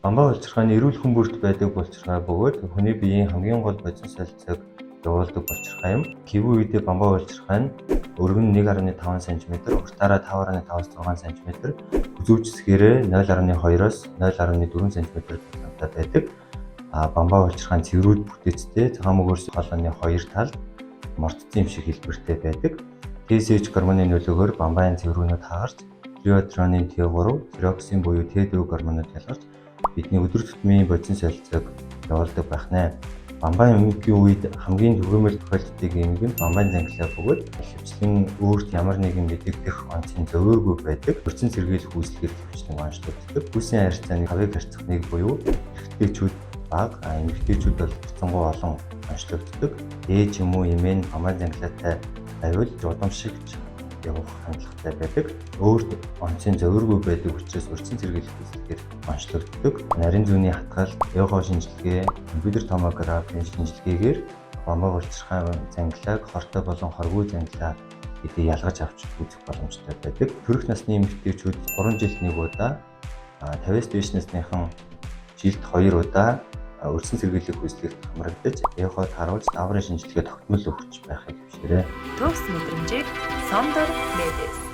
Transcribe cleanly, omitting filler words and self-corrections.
Бамбаа улчирхааны эрүүл хүн бүрт байдаг булчирхай бөгөөд хүний биеийн хамгийн гол бодис солилцоог явуулдаг булчирхай юм. Хэвэн үедээ бамбаа улчирхай нь өргөн 1.5 см, уртаараа 5.5-6 см, үзүүжсгээрээ 0.2-оос 0.4 см грамтай байдаг. Бамбаа улчирхай цэврүүд бүтээцтэй цагаан мөгөөс холооны хоёр талд мордсон юм шиг хэлбэртэй байдаг. TSH гормоны нөлөөгөөр бамбааны цэврүүнүүд хагарч, тиреотроны T3, тироксин буюу T4 гормонууд ялгарч бидний өдөр тутмын бодис солилцоог явуулдаг байх нэ. Бамбааны өмгийн үед хамгийн түгээмэл тохиолддог эмэг нь бамбааны зангилаа бөгөөд ихэвчлэн өөрт ямар нэгэн мэдэгдэх онцгийн зөвөөргүй байдаг. Өрчин сэргийлэх үйлчлэгээр ихэвчлэн онцлогддог. Бүсийн харьцааны хавыг харьцах нэг буюу эрэгтэйчүүд бага, эмэгтэйчүүд бол буцангуй олон онцлогддог. Ээж юм уу эмээ нь бамбааны зангилаатай байвал удамшигч явах хандлагатай байдаг. Өөрт онцгийн зөвөргүй байдаг учраас өрчин сэргийлэх үйлчлэгээр онцлогддог. Нарийн зүүнний хатгал, эхо шинжилгээ, компьютер томографийн шинжилгээгээр бамбаа улчирхай зангилааг хортой болон хоргүй зангилаа гэдгийг ялгаж авч үзэх боломжтой байдаг. Төрөх насны эмэгтэйчүүд 3 жилд 1 удаа, 50-аас дээш насныхан жилд 2 удаа өрчин сэргийлэх үйлчлэгт хамрагдаж, эход харуулж даврын шинжилгээ тогтмол өгч байхыг хвшээрэй. Төгс мэдрэмжийг Сондор Медис